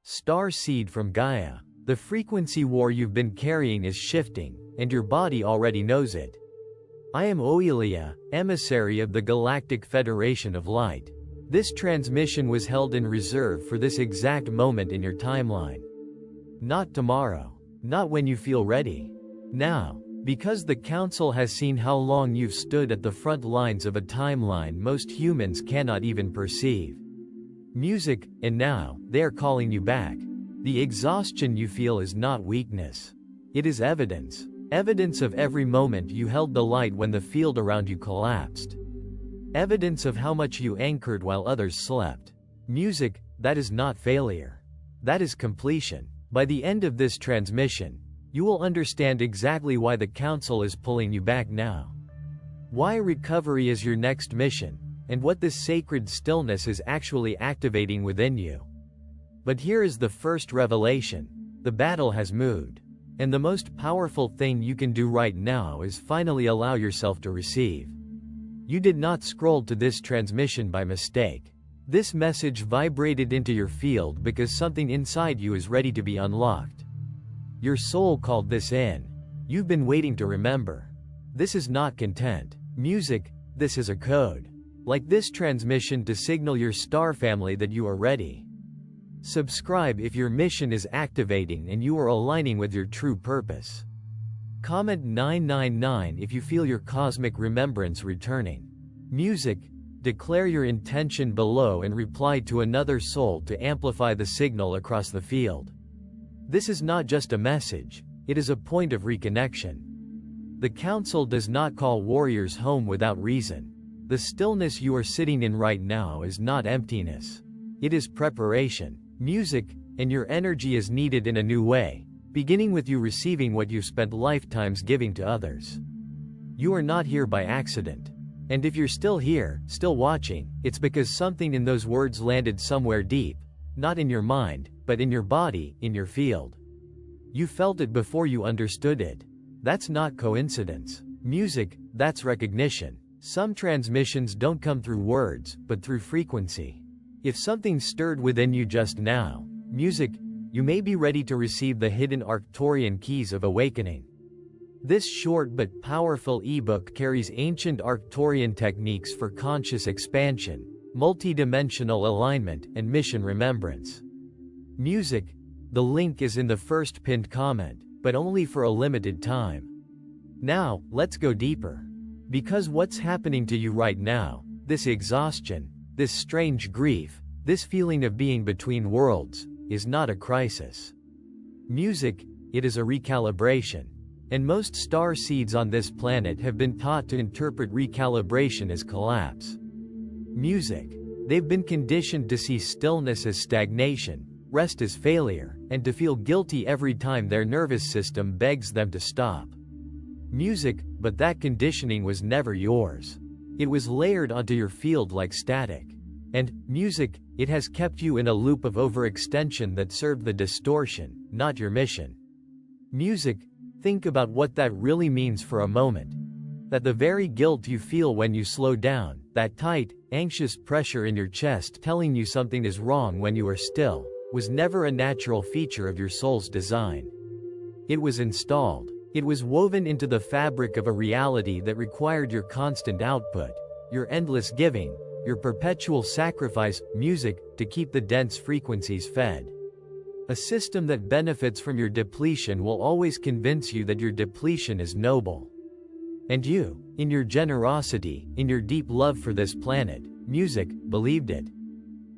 Starseed from Gaia. The frequency war you've been carrying is shifting, and your body already knows it. I am Oelia, emissary of the Galactic Federation of Light. This transmission was held in reserve for this exact moment in your timeline. Not tomorrow. Not when you feel ready. Now. Because the Council has seen how long you've stood at the front lines of a timeline most humans cannot even perceive. Music, and now, they are calling you back. The exhaustion you feel is not weakness. It is evidence. Evidence of every moment you held the light when the field around you collapsed. Evidence of how much you anchored while others slept. Music, that is not failure. That is completion. By the end of this transmission, you will understand exactly why the Council is pulling you back now. Why recovery is your next mission, and what this sacred stillness is actually activating within you. But here is the first revelation. The battle has moved. And the most powerful thing you can do right now is finally allow yourself to receive. You did not scroll to this transmission by mistake. This message vibrated into your field because something inside you is ready to be unlocked. Your soul called this in. You've been waiting to remember. This is not content. Music, this is a code. Like this transmission to signal your star family that you are ready. Subscribe if your mission is activating and you are aligning with your true purpose. Comment 999 if you feel your cosmic remembrance returning. Music, declare your intention below and reply to another soul to amplify the signal across the field. This is not just a message, it is a point of reconnection. The Council does not call warriors home without reason. The stillness you are sitting in right now is not emptiness. It is preparation. Music, and your energy is needed in a new way, beginning with you receiving what you've spent lifetimes giving to others. You are not here by accident. And if you're still here, still watching, it's because something in those words landed somewhere deep, not in your mind, but in your body, in your field. You felt it before you understood it. That's not coincidence. Music, that's recognition. Some transmissions don't come through words, but through frequency. If something stirred within you just now, music, you may be ready to receive the hidden Arcturian keys of awakening. This short but powerful ebook carries ancient Arcturian techniques for conscious expansion, multidimensional alignment, and mission remembrance. Music, the link is in the first pinned comment, but only for a limited time. Now, let's go deeper. Because what's happening to you right now, this exhaustion, this strange grief, this feeling of being between worlds, is not a crisis. Music, it is a recalibration. And most starseeds on this planet have been taught to interpret recalibration as collapse. Music, they've been conditioned to see stillness as stagnation, rest as failure, and to feel guilty every time their nervous system begs them to stop. Music, but that conditioning was never yours. It was layered onto your field like static. And, music, it has kept you in a loop of overextension that served the distortion, not your mission. Music, think about what that really means for a moment. That the very guilt you feel when you slow down, that tight, anxious pressure in your chest telling you something is wrong when you are still, was never a natural feature of your soul's design. It was installed. It was woven into the fabric of a reality that required your constant output, your endless giving, your perpetual sacrifice, music, to keep the dense frequencies fed. A system that benefits from your depletion will always convince you that your depletion is noble. And you, in your generosity, in your deep love for this planet, music, believed it.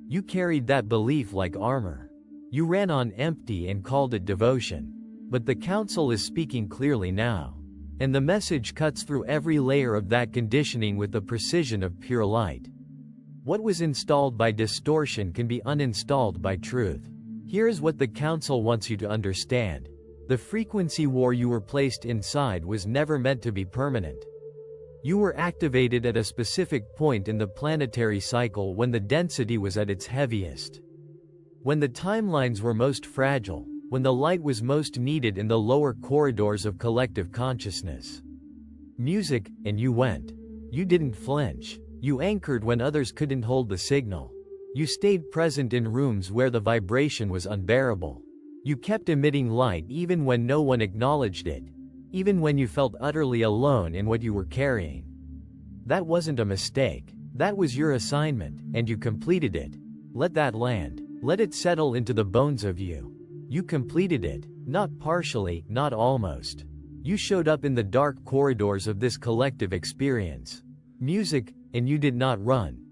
You carried that belief like armor. You ran on empty and called it devotion. But the Council is speaking clearly now. And the message cuts through every layer of that conditioning with the precision of pure light. What was installed by distortion can be uninstalled by truth. Here is what the Council wants you to understand. The frequency war you were placed inside was never meant to be permanent. You were activated at a specific point in the planetary cycle when the density was at its heaviest. When the timelines were most fragile. When the light was most needed in the lower corridors of collective consciousness. Music, and you went. You didn't flinch. You anchored when others couldn't hold the signal. You stayed present in rooms where the vibration was unbearable. You kept emitting light even when no one acknowledged it, even when you felt utterly alone in what you were carrying. That wasn't a mistake. That was your assignment, and you completed it. Let that land. Let it settle into the bones of you. You completed it, not partially, not almost. You showed up in the dark corridors of this collective experience. Music, and you did not run.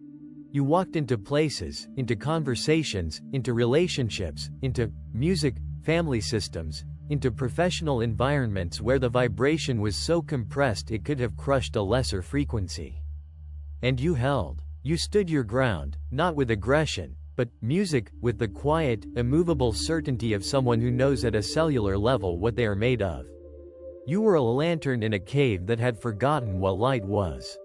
You walked into places, into conversations, into relationships, into music, family systems, into professional environments where the vibration was so compressed it could have crushed a lesser frequency. And you held. You stood your ground, not with aggression, but music, with the quiet, immovable certainty of someone who knows at a cellular level what they are made of. You were a lantern in a cave that had forgotten what light was.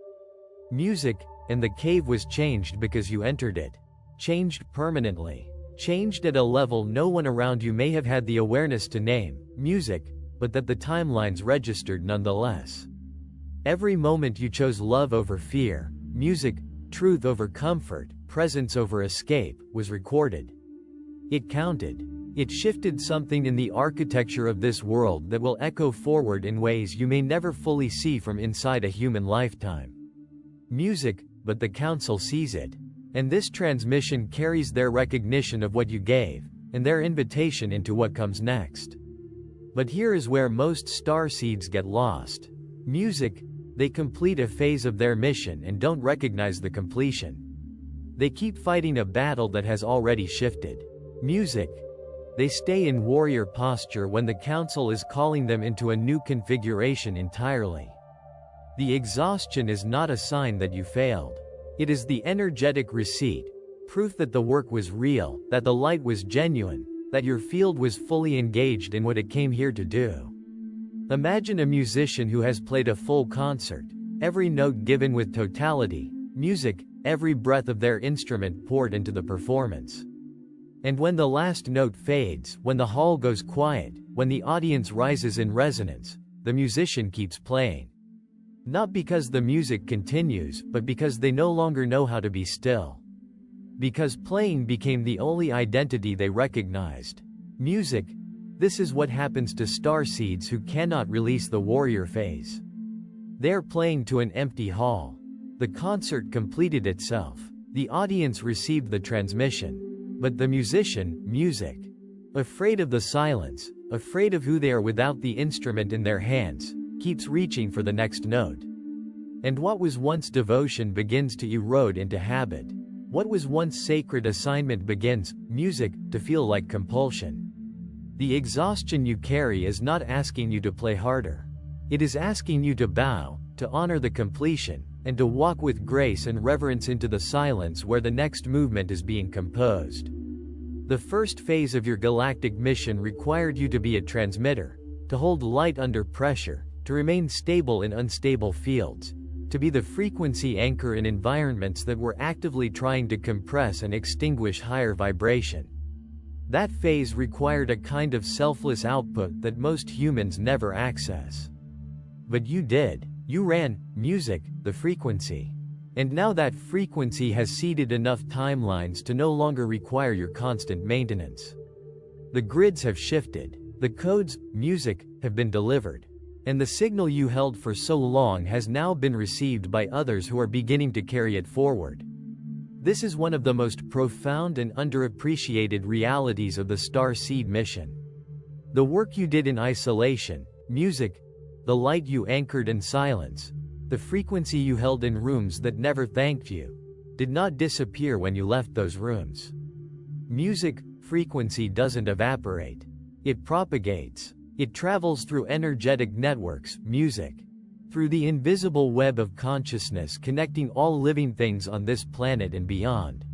Music, and the cave was changed because you entered it. Changed permanently. Changed at a level no one around you may have had the awareness to name, music, but that the timelines registered nonetheless. Every moment you chose love over fear, music, truth over comfort, presence over escape, was recorded. It counted. It shifted something in the architecture of this world that will echo forward in ways you may never fully see from inside a human lifetime. Music, but the council sees it. And this transmission carries their recognition of what you gave, and their invitation into what comes next. But here is where most starseeds get lost. Music, they complete a phase of their mission and don't recognize the completion. They keep fighting a battle that has already shifted. Music, they stay in warrior posture when the council is calling them into a new configuration entirely. The exhaustion is not a sign that you failed. It is the energetic receipt, proof that the work was real, that the light was genuine, that your field was fully engaged in what it came here to do. Imagine a musician who has played a full concert, every note given with totality, music, every breath of their instrument poured into the performance. And when the last note fades, when the hall goes quiet, when the audience rises in resonance, the musician keeps playing. Not because the music continues, but because they no longer know how to be still. Because playing became the only identity they recognized. Music, this is what happens to starseeds who cannot release the warrior phase. They're playing to an empty hall. The concert completed itself. The audience received the transmission. But the musician, music, afraid of the silence, afraid of who they are without the instrument in their hands, keeps reaching for the next note. And what was once devotion begins to erode into habit. What was once sacred assignment begins, music, to feel like compulsion. The exhaustion you carry is not asking you to play harder. It is asking you to bow, to honor the completion, and to walk with grace and reverence into the silence where the next movement is being composed. The first phase of your galactic mission required you to be a transmitter, to hold light under pressure, to remain stable in unstable fields, to be the frequency anchor in environments that were actively trying to compress and extinguish higher vibration. That phase required a kind of selfless output that most humans never access. But you did. You ran, music, the frequency. And now that frequency has seeded enough timelines to no longer require your constant maintenance. The grids have shifted. The codes, music, have been delivered. And the signal you held for so long has now been received by others who are beginning to carry it forward. This is one of the most profound and underappreciated realities of the Starseed mission. The work you did in isolation, music, the light you anchored in silence, the frequency you held in rooms that never thanked you, did not disappear when you left those rooms. Music, frequency doesn't evaporate. It propagates. It travels through energetic networks, music, through the invisible web of consciousness connecting all living things on this planet and beyond.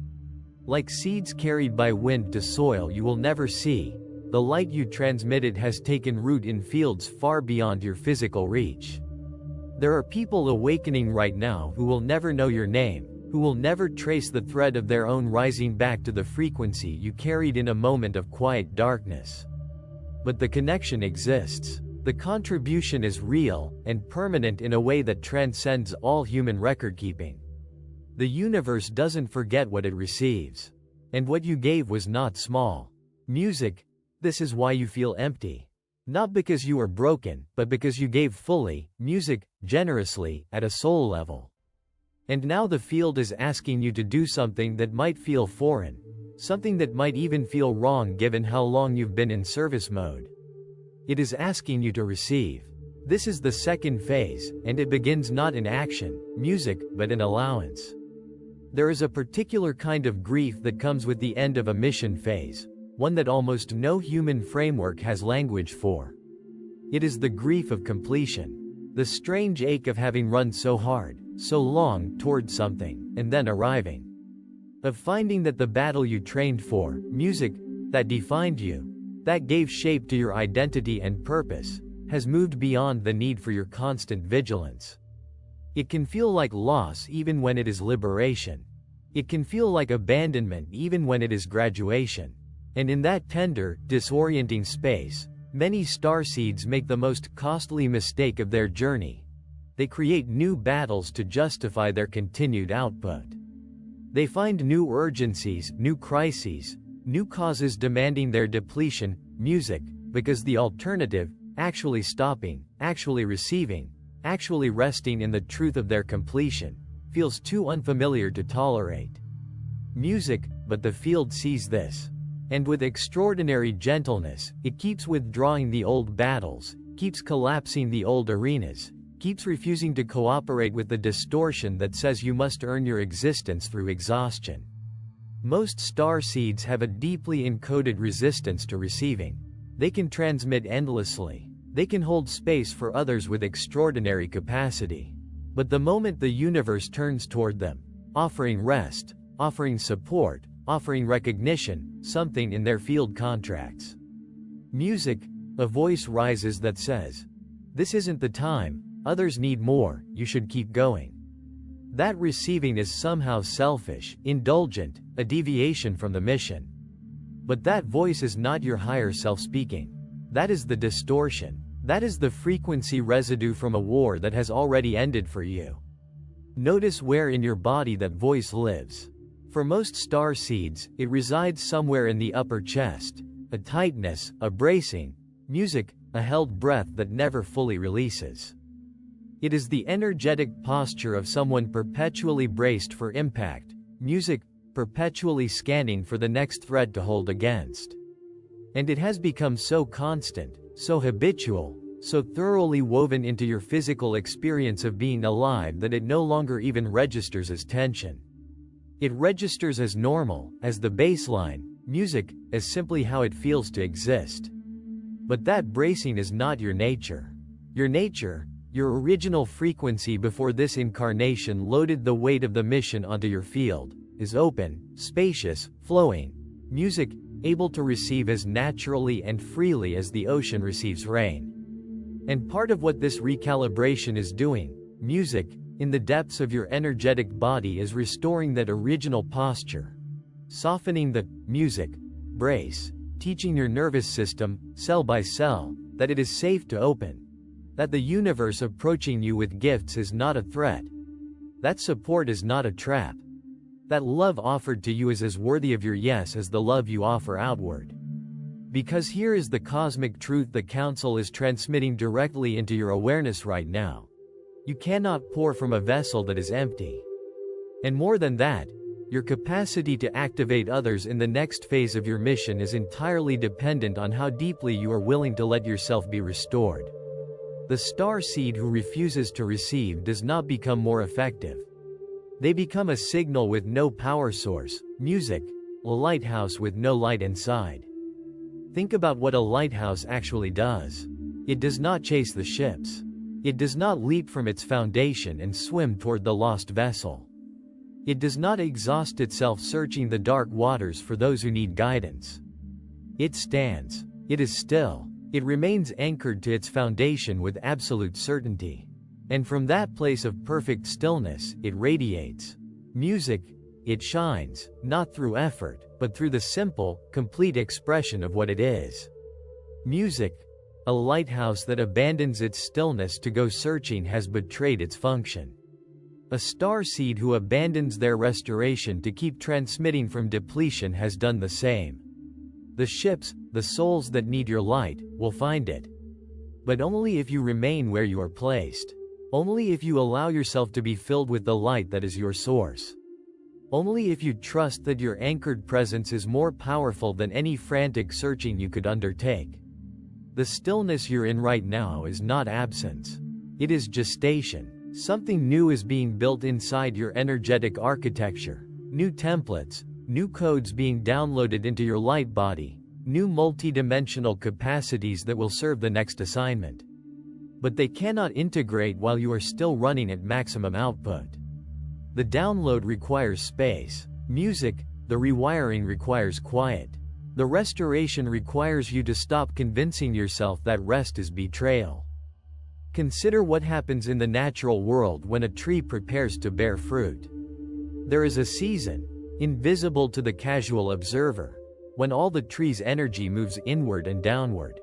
Like seeds carried by wind to soil you will never see, the light you transmitted has taken root in fields far beyond your physical reach. There are people awakening right now who will never know your name, who will never trace the thread of their own rising back to the frequency you carried in a moment of quiet darkness. But the connection exists. The contribution is real and permanent in a way that transcends all human record-keeping. The universe doesn't forget what it receives. And what you gave was not small. Music, this is why you feel empty. Not because you are broken, but because you gave fully, music, generously, at a soul level. And now the field is asking you to do something that might feel foreign. Something that might even feel wrong given how long you've been in service mode. It is asking you to receive. This is the second phase, and it begins not in action, music, but in allowance. There is a particular kind of grief that comes with the end of a mission phase, one that almost no human framework has language for. It is the grief of completion. The strange ache of having run so hard, so long, toward something, and then arriving. Of finding that the battle you trained for, music, that defined you, that gave shape to your identity and purpose, has moved beyond the need for your constant vigilance. It can feel like loss even when it is liberation. It can feel like abandonment even when it is graduation. And in that tender, disorienting space, many starseeds make the most costly mistake of their journey. They create new battles to justify their continued output. They find new urgencies, new crises, new causes demanding their depletion, music, because the alternative, actually stopping, actually receiving, actually resting in the truth of their completion, feels too unfamiliar to tolerate. Music, but the field sees this. And with extraordinary gentleness, it keeps withdrawing the old battles, keeps collapsing the old arenas, keeps refusing to cooperate with the distortion that says you must earn your existence through exhaustion. Most starseeds have a deeply encoded resistance to receiving. They can transmit endlessly. They can hold space for others with extraordinary capacity. But the moment the universe turns toward them, offering rest, offering support, offering recognition, something in their field contracts. Music, a voice rises that says, "This isn't the time, others need more, you should keep going." That receiving is somehow selfish, indulgent, a deviation from the mission. But that voice is not your higher self speaking. That is the distortion. That is the frequency residue from a war that has already ended for you. Notice where in your body that voice lives. For most starseeds, it resides somewhere in the upper chest, a tightness, a bracing, music, a held breath that never fully releases. It is the energetic posture of someone perpetually braced for impact, music, perpetually scanning for the next threat to hold against. And it has become so constant, so habitual, so thoroughly woven into your physical experience of being alive that it no longer even registers as tension. It registers as normal, as the baseline, music, as simply how it feels to exist. But that bracing is not your nature. Your nature, your original frequency before this incarnation loaded the weight of the mission onto your field, is open, spacious, flowing, music, able to receive as naturally and freely as the ocean receives rain. And part of what this recalibration is doing, music, in the depths of your energetic body is restoring that original posture. Softening the music brace, teaching your nervous system, cell by cell, that it is safe to open. That the universe approaching you with gifts is not a threat. That support is not a trap. That love offered to you is as worthy of your yes as the love you offer outward. Because here is the cosmic truth the Council is transmitting directly into your awareness right now. You cannot pour from a vessel that is empty. And more than that, your capacity to activate others in the next phase of your mission is entirely dependent on how deeply you are willing to let yourself be restored. The starseed who refuses to receive does not become more effective. They become a signal with no power source, music, a lighthouse with no light inside. Think about what a lighthouse actually does. It does not chase the ships. It does not leap from its foundation and swim toward the lost vessel. It does not exhaust itself searching the dark waters for those who need guidance. It stands. It is still. It remains anchored to its foundation with absolute certainty. And from that place of perfect stillness, it radiates. Music, it shines, not through effort, but through the simple, complete expression of what it is. Music, a lighthouse that abandons its stillness to go searching has betrayed its function. A starseed who abandons their restoration to keep transmitting from depletion has done the same. The ships, the souls that need your light, will find it. But only if you remain where you are placed. Only if you allow yourself to be filled with the light that is your source. Only if you trust that your anchored presence is more powerful than any frantic searching you could undertake. The stillness you're in right now is not absence. It is gestation. Something new is being built inside your energetic architecture. New templates, new codes being downloaded into your light body, new multidimensional capacities that will serve the next assignment. But they cannot integrate while you are still running at maximum output. The download requires space. Music, the rewiring requires quiet. The restoration requires you to stop convincing yourself that rest is betrayal. Consider what happens in the natural world when a tree prepares to bear fruit. There is a season, invisible to the casual observer, when all the tree's energy moves inward and downward.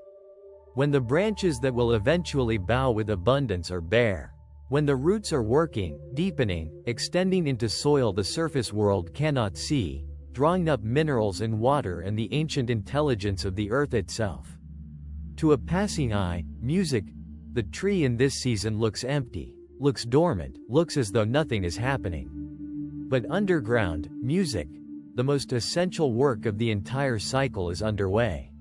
When the branches that will eventually bow with abundance are bare. When the roots are working, deepening, extending into soil the surface world cannot see, drawing up minerals and water and the ancient intelligence of the earth itself. To a passing eye, music, the tree in this season looks empty, looks dormant, looks as though nothing is happening. But underground, music, the most essential work of the entire cycle is underway.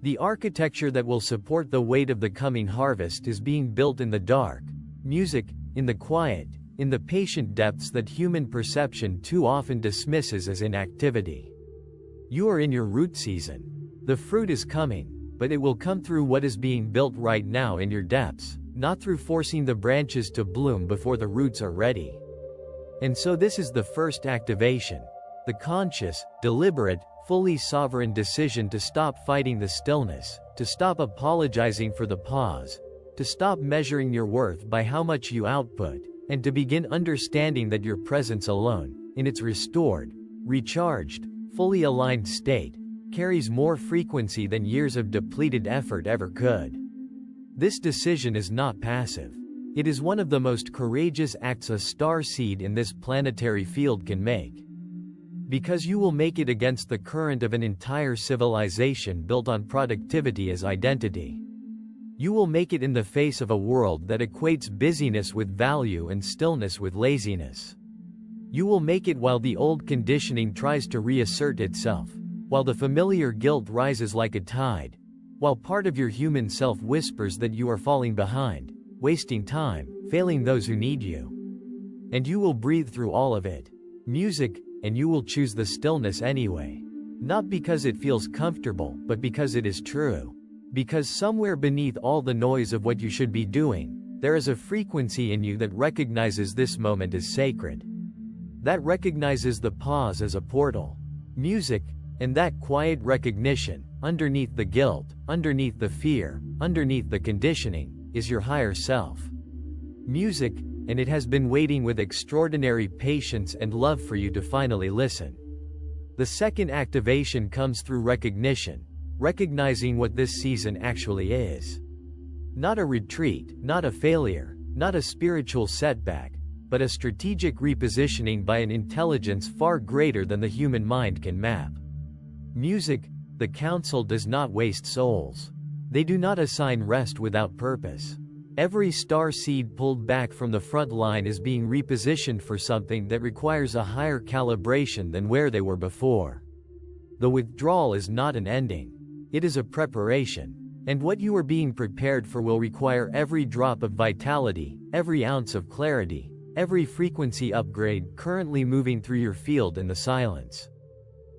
The architecture that will support the weight of the coming harvest is being built in the dark. Music, in the quiet, in the patient depths that human perception too often dismisses as inactivity. You are in your root season. The fruit is coming, but it will come through what is being built right now in your depths, not through forcing the branches to bloom before the roots are ready. And so this is the first activation, the conscious, deliberate, fully sovereign decision to stop fighting the stillness, to stop apologizing for the pause, to stop measuring your worth by how much you output, and to begin understanding that your presence alone, in its restored, recharged, fully aligned state, carries more frequency than years of depleted effort ever could. This decision is not passive. It is one of the most courageous acts a starseed in this planetary field can make. Because you will make it against the current of an entire civilization built on productivity as identity. You will make it in the face of a world that equates busyness with value and stillness with laziness. You will make it while the old conditioning tries to reassert itself, while the familiar guilt rises like a tide, while part of your human self whispers that you are falling behind, wasting time, failing those who need you. And you will breathe through all of it. Music, and you will choose the stillness anyway. Not because it feels comfortable, but because it is true. Because somewhere beneath all the noise of what you should be doing, there is a frequency in you that recognizes this moment as sacred. That recognizes the pause as a portal. Music, and that quiet recognition, underneath the guilt, underneath the fear, underneath the conditioning, is your higher self. Music, and it has been waiting with extraordinary patience and love for you to finally listen. The second activation comes through recognition. Recognizing what this season actually is. Not a retreat, not a failure, not a spiritual setback, but a strategic repositioning by an intelligence far greater than the human mind can map. Music, the council does not waste souls. They do not assign rest without purpose. Every starseed pulled back from the front line is being repositioned for something that requires a higher calibration than where they were before. The withdrawal is not an ending. It is a preparation. And what you are being prepared for will require every drop of vitality, every ounce of clarity, every frequency upgrade currently moving through your field in the silence.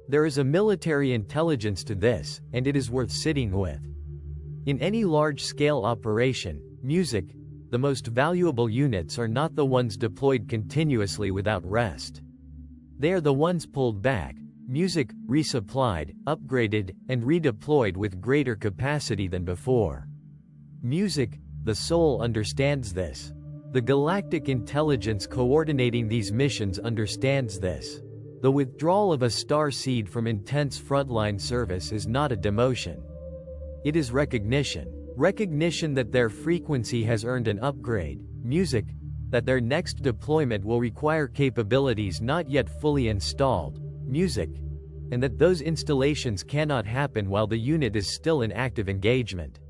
There is a military intelligence to this, and it is worth sitting with. In any large-scale operation, music, the most valuable units are not the ones deployed continuously without rest. They are the ones pulled back, music, resupplied, upgraded, and redeployed with greater capacity than before. Music, the soul understands this. The galactic intelligence coordinating these missions understands this. The withdrawal of a starseed from intense frontline service is not a demotion. It is recognition. Recognition that their frequency has earned an upgrade. Music, that their next deployment will require capabilities not yet fully installed, music, and that those installations cannot happen while the unit is still in active engagement.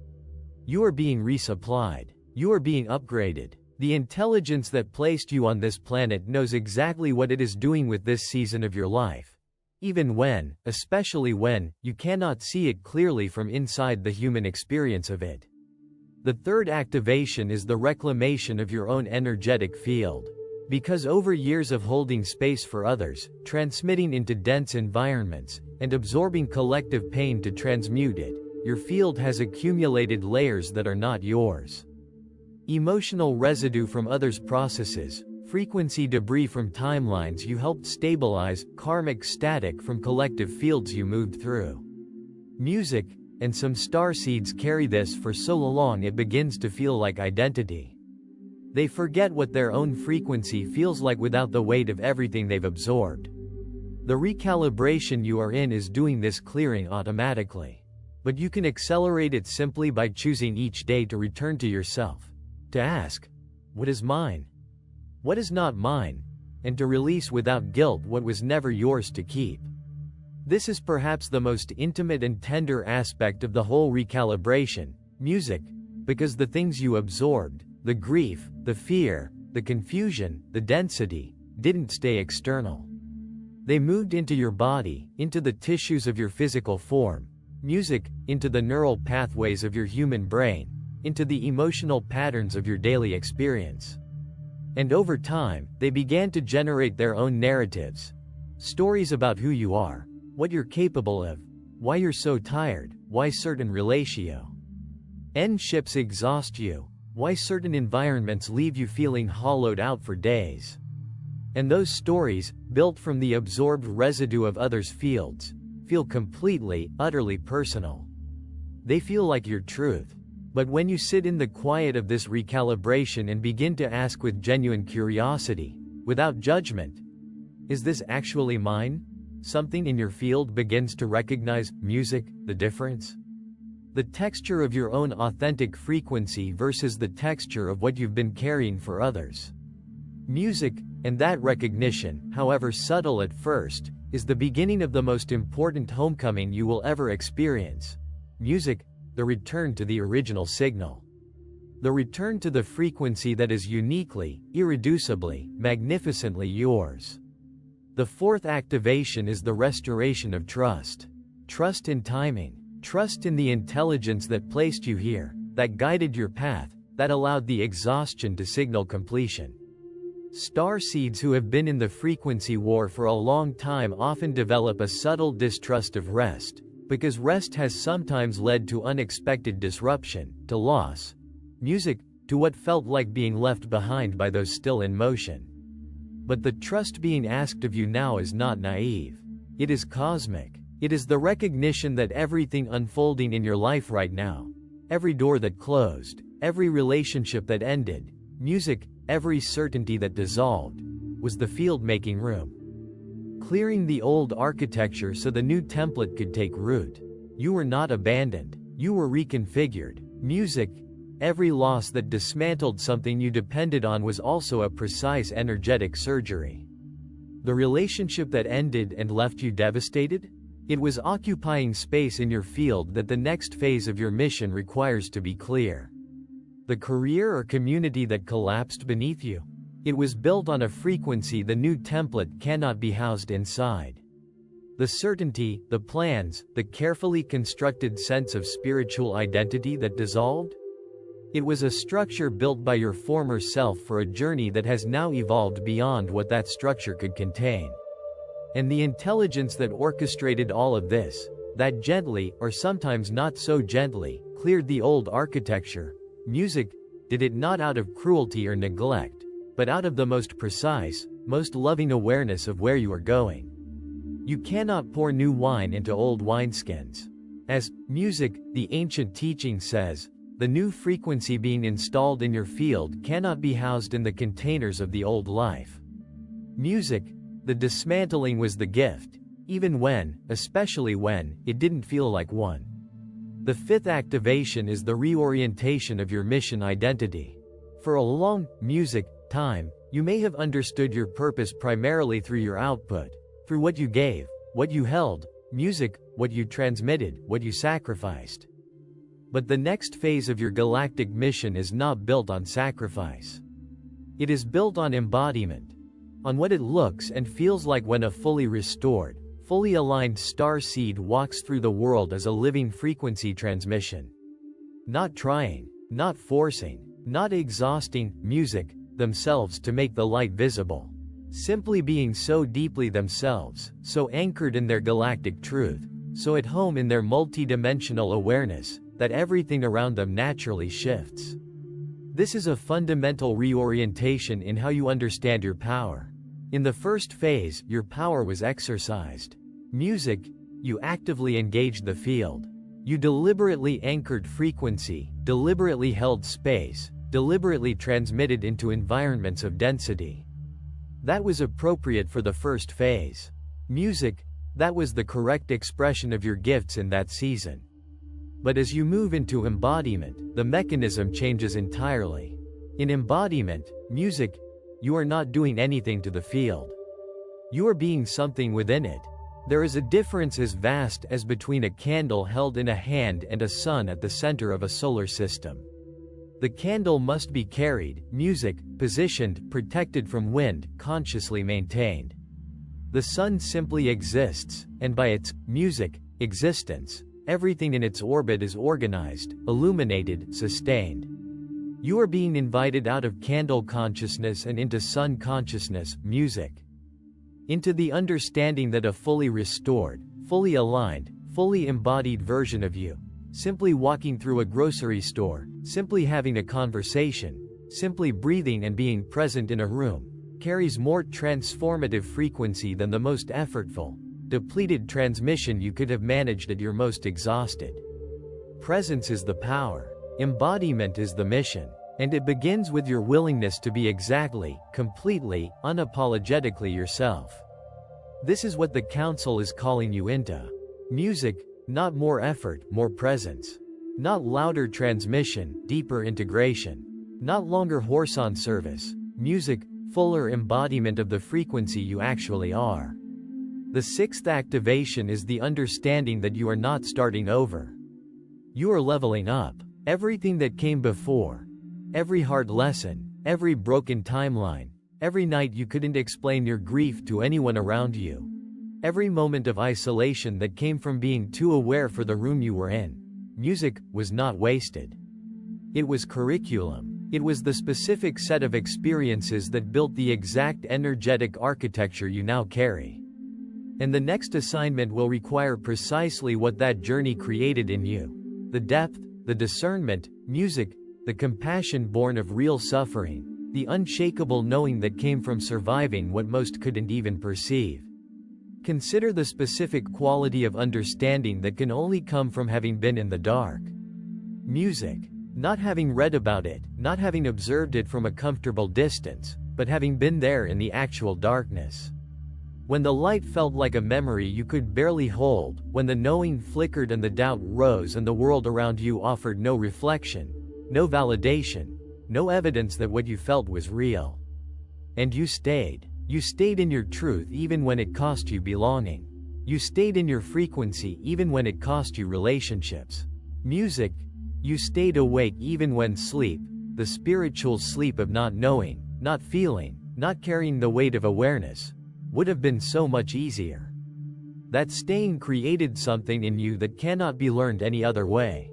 You are being resupplied. You are being upgraded. The intelligence that placed you on this planet knows exactly what it is doing with this season of your life. Even when, especially when, you cannot see it clearly from inside the human experience of it. The third activation is the reclamation of your own energetic field. Because over years of holding space for others, transmitting into dense environments, and absorbing collective pain to transmute it, your field has accumulated layers that are not yours. Emotional residue from others' processes, frequency debris from timelines you helped stabilize, karmic static from collective fields you moved through. Music, and some starseeds carry this for so long it begins to feel like identity. They forget what their own frequency feels like without the weight of everything they've absorbed. The recalibration you are in is doing this clearing automatically. But you can accelerate it simply by choosing each day to return to yourself. To ask, what is mine? What is not mine? And to release without guilt what was never yours to keep. This is perhaps the most intimate and tender aspect of the whole recalibration, music, because the things you absorbed, the grief, the fear, the confusion, the density, didn't stay external. They moved into your body, into the tissues of your physical form, music, into the neural pathways of your human brain, into the emotional patterns of your daily experience. And over time, they began to generate their own narratives. Stories about who you are, what you're capable of, why you're so tired, why certain relationships exhaust you, why certain environments leave you feeling hollowed out for days. And those stories, built from the absorbed residue of others' fields, feel completely, utterly personal. They feel like your truth. But when you sit in the quiet of this recalibration and begin to ask with genuine curiosity, without judgment, is this actually mine? Something in your field begins to recognize, music, the difference. The texture of your own authentic frequency versus the texture of what you've been carrying for others. Music, and that recognition, however subtle at first, is the beginning of the most important homecoming you will ever experience. Music, the return to the original signal. The return to the frequency that is uniquely, irreducibly, magnificently yours. The fourth activation is the restoration of trust. Trust in timing. Trust in the intelligence that placed you here, that guided your path, that allowed the exhaustion to signal completion. Starseeds who have been in the frequency war for a long time often develop a subtle distrust of rest, because rest has sometimes led to unexpected disruption, to loss. Music, to what felt like being left behind by those still in motion. But the trust being asked of you now is not naive. It is cosmic. It is the recognition that everything unfolding in your life right now, every door that closed, every relationship that ended, music, every certainty that dissolved, was the field making room. Clearing the old architecture so the new template could take root. You were not abandoned. You were reconfigured. Music, every loss that dismantled something you depended on was also a precise energetic surgery. The relationship that ended and left you devastated? It was occupying space in your field that the next phase of your mission requires to be clear. The career or community that collapsed beneath you? It was built on a frequency the new template cannot be housed inside. The certainty, the plans, the carefully constructed sense of spiritual identity that dissolved? It was a structure built by your former self for a journey that has now evolved beyond what that structure could contain. And the intelligence that orchestrated all of this, that gently, or sometimes not so gently, cleared the old architecture, music, did it not out of cruelty or neglect, but out of the most precise, most loving awareness of where you are going. You cannot pour new wine into old wineskins. As music, the ancient teaching says, the new frequency being installed in your field cannot be housed in the containers of the old life. Music, the dismantling was the gift, even when, especially when, it didn't feel like one. The fifth activation is the reorientation of your mission identity. For a long, music, time, you may have understood your purpose primarily through your output, through what you gave, what you held, music, what you transmitted, what you sacrificed. But the next phase of your galactic mission is not built on sacrifice. It is built on embodiment, on what it looks and feels like when a fully restored, fully aligned starseed walks through the world as a living frequency transmission. Not trying, not forcing, not exhausting music themselves to make the light visible. Simply being so deeply themselves, so anchored in their galactic truth, so at home in their multidimensional awareness, that everything around them naturally shifts. This is a fundamental reorientation in how you understand your power. In the first phase, your power was exercised. Music, you actively engaged the field. You deliberately anchored frequency, deliberately held space, deliberately transmitted into environments of density. That was appropriate for the first phase. Music, that was the correct expression of your gifts in that season. But as you move into embodiment, the mechanism changes entirely. In embodiment, music, you are not doing anything to the field. You are being something within it. There is a difference as vast as between a candle held in a hand and a sun at the center of a solar system. The candle must be carried, music, positioned, protected from wind, consciously maintained. The sun simply exists, and by its, music, existence, everything in its orbit is organized, illuminated, sustained. You are being invited out of candle consciousness and into sun consciousness, music. Into the understanding that a fully restored, fully aligned, fully embodied version of you, simply walking through a grocery store, simply having a conversation, simply breathing and being present in a room, carries more transformative frequency than the most effortful, depleted transmission you could have managed at your most exhausted. Presence is the power. Embodiment is the mission. And it begins with your willingness to be exactly, completely, unapologetically yourself. This is what the council is calling you into. Music, not more effort, more presence. Not louder transmission, deeper integration. Not longer horse-on service. Music, fuller embodiment of the frequency you actually are. The sixth activation is the understanding that you are not starting over. You are leveling up. Everything that came before, every hard lesson, every broken timeline, every night you couldn't explain your grief to anyone around you, every moment of isolation that came from being too aware for the room you were in, music was not wasted. It was curriculum. It was the specific set of experiences that built the exact energetic architecture you now carry. And the next assignment will require precisely what that journey created in you. The depth, the discernment, music, the compassion born of real suffering, the unshakable knowing that came from surviving what most couldn't even perceive. Consider the specific quality of understanding that can only come from having been in the dark. Music, not having read about it, not having observed it from a comfortable distance, but having been there in the actual darkness. When the light felt like a memory you could barely hold, when the knowing flickered and the doubt rose and the world around you offered no reflection, no validation, no evidence that what you felt was real. And you stayed. You stayed in your truth even when it cost you belonging. You stayed in your frequency even when it cost you relationships. Music, you stayed awake even when sleep, the spiritual sleep of not knowing, not feeling, not carrying the weight of awareness, would have been so much easier. That staying created something in you that cannot be learned any other way.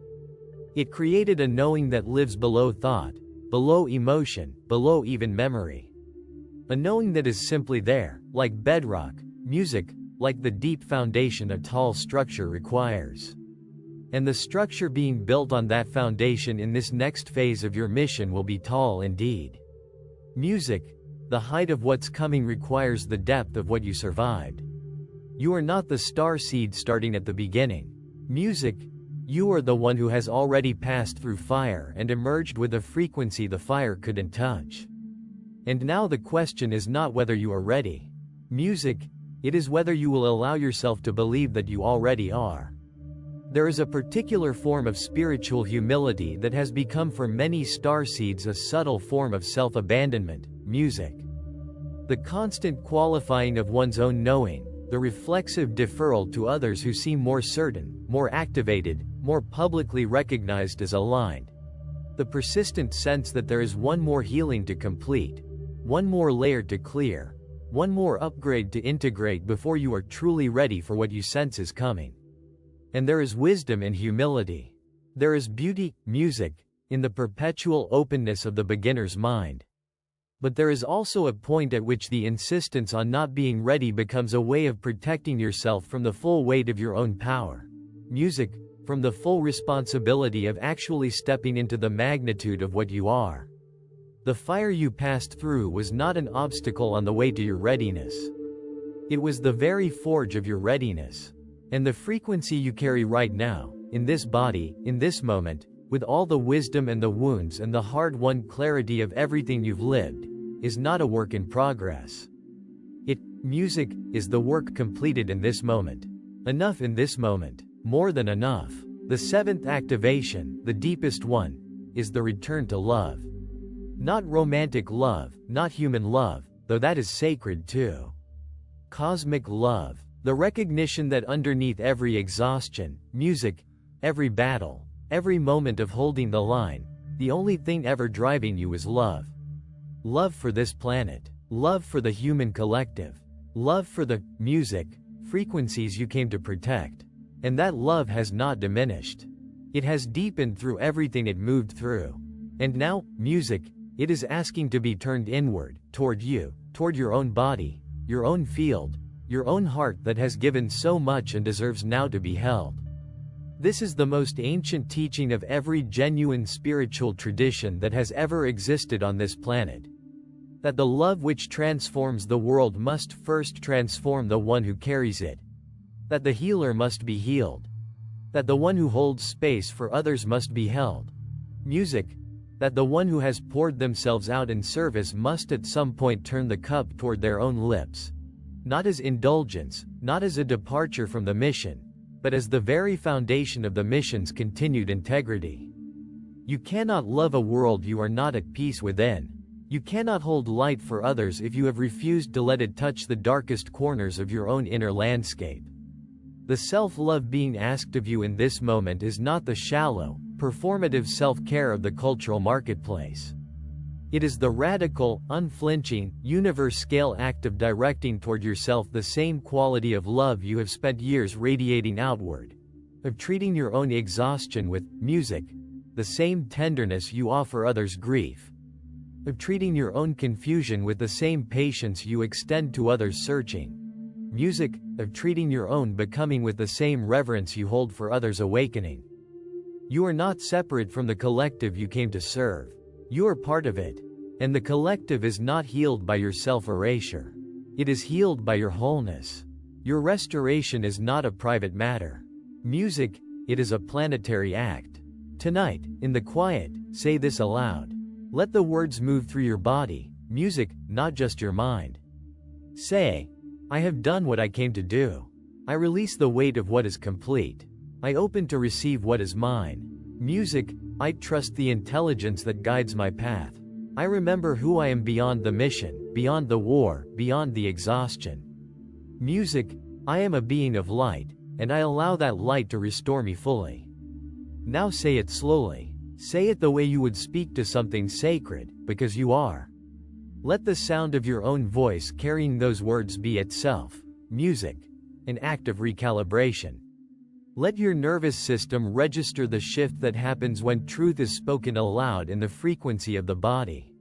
It created a knowing that lives below thought, below emotion, below even memory. A knowing that is simply there, like bedrock, music, like the deep foundation a tall structure requires. And the structure being built on that foundation in this next phase of your mission will be tall indeed. Music, the height of what's coming requires the depth of what you survived. You are not the starseed starting at the beginning. Music, you are the one who has already passed through fire and emerged with a frequency the fire couldn't touch. And now the question is not whether you are ready. Music, it is whether you will allow yourself to believe that you already are. There is a particular form of spiritual humility that has become for many starseeds a subtle form of self-abandonment, music. The constant qualifying of one's own knowing, the reflexive deferral to others who seem more certain, more activated, more publicly recognized as aligned. The persistent sense that there is one more healing to complete, one more layer to clear, one more upgrade to integrate before you are truly ready for what you sense is coming. And there is wisdom in humility. There is beauty, music, in the perpetual openness of the beginner's mind. But there is also a point at which the insistence on not being ready becomes a way of protecting yourself from the full weight of your own power. Music, from the full responsibility of actually stepping into the magnitude of what you are. The fire you passed through was not an obstacle on the way to your readiness. It was the very forge of your readiness. And the frequency you carry right now, in this body, in this moment, with all the wisdom and the wounds and the hard-won clarity of everything you've lived, is not a work in progress. Music, is the work completed in this moment. Enough in this moment, more than enough. The seventh activation, the deepest one, is the return to love. Not romantic love, not human love, though that is sacred too. Cosmic love, the recognition that underneath every exhaustion, music, every battle, every moment of holding the line, the only thing ever driving you is love. Love for this planet. Love for the human collective. Love for the music, frequencies you came to protect. And that love has not diminished. It has deepened through everything it moved through. And now, music, it is asking to be turned inward, toward you, toward your own body, your own field, your own heart that has given so much and deserves now to be held. This is the most ancient teaching of every genuine spiritual tradition that has ever existed on this planet. That the love which transforms the world must first transform the one who carries it. That the healer must be healed. That the one who holds space for others must be held. Music, that the one who has poured themselves out in service must at some point turn the cup toward their own lips. Not as indulgence, not as a departure from the mission, but as the very foundation of the mission's continued integrity. You cannot love a world you are not at peace within. You cannot hold light for others if you have refused to let it touch the darkest corners of your own inner landscape. The self-love being asked of you in this moment is not the shallow, performative self-care of the cultural marketplace. It is the radical, unflinching, universe-scale act of directing toward yourself the same quality of love you have spent years radiating outward. Of treating your own exhaustion with music, the same tenderness you offer others grief. Of treating your own confusion with the same patience you extend to others searching. Music, of treating your own becoming with the same reverence you hold for others awakening. You are not separate from the collective you came to serve. You are part of it. And the collective is not healed by your self-erasure. It is healed by your wholeness. Your restoration is not a private matter. Music, it is a planetary act. Tonight, in the quiet, say this aloud. Let the words move through your body, music, not just your mind. Say, I have done what I came to do. I release the weight of what is complete. I open to receive what is mine. Music, I trust the intelligence that guides my path. I remember who I am beyond the mission, beyond the war, beyond the exhaustion. Music, I am a being of light, and I allow that light to restore me fully. Now say it slowly. Say it the way you would speak to something sacred, because you are. Let the sound of your own voice carrying those words be itself, music, an act of recalibration. Let your nervous system register the shift that happens when truth is spoken aloud in the frequency of the body.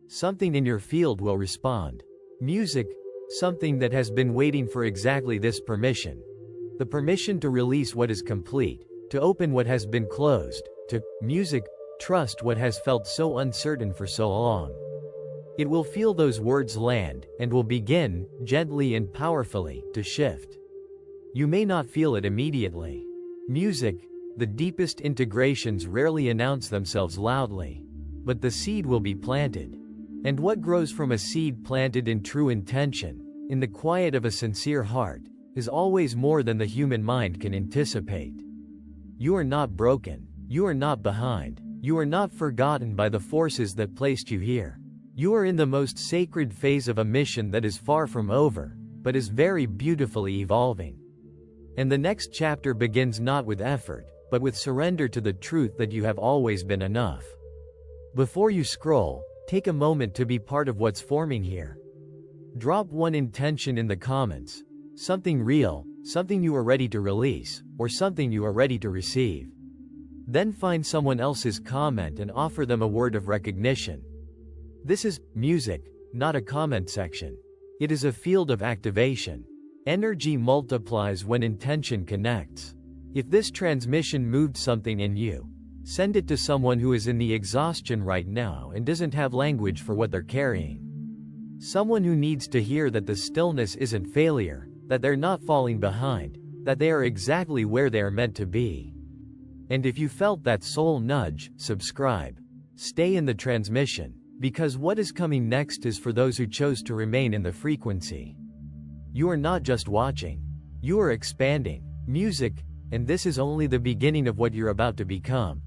Something in your field will respond. Music, something that has been waiting for exactly this permission. The permission to release what is complete, to open what has been closed, to, music, trust what has felt so uncertain for so long. It will feel those words land, and will begin, gently and powerfully, to shift. You may not feel it immediately. Music, the deepest integrations rarely announce themselves loudly. But the seed will be planted. And what grows from a seed planted in true intention, in the quiet of a sincere heart, is always more than the human mind can anticipate. You are not broken. You are not behind. You are not forgotten by the forces that placed you here. You are in the most sacred phase of a mission that is far from over, but is very beautifully evolving. And the next chapter begins not with effort, but with surrender to the truth that you have always been enough. Before you scroll, take a moment to be part of what's forming here. Drop one intention in the comments. Something real, something you are ready to release, or something you are ready to receive. Then find someone else's comment and offer them a word of recognition. This is music, not a comment section. It is a field of activation. Energy multiplies when intention connects. If this transmission moved something in you, send it to someone who is in the exhaustion right now and doesn't have language for what they're carrying. Someone who needs to hear that the stillness isn't failure, that they're not falling behind, that they are exactly where they are meant to be. And if you felt that soul nudge, subscribe. Stay in the transmission, because what is coming next is for those who chose to remain in the frequency. You are not just watching. You are expanding. Music, and this is only the beginning of what you're about to become.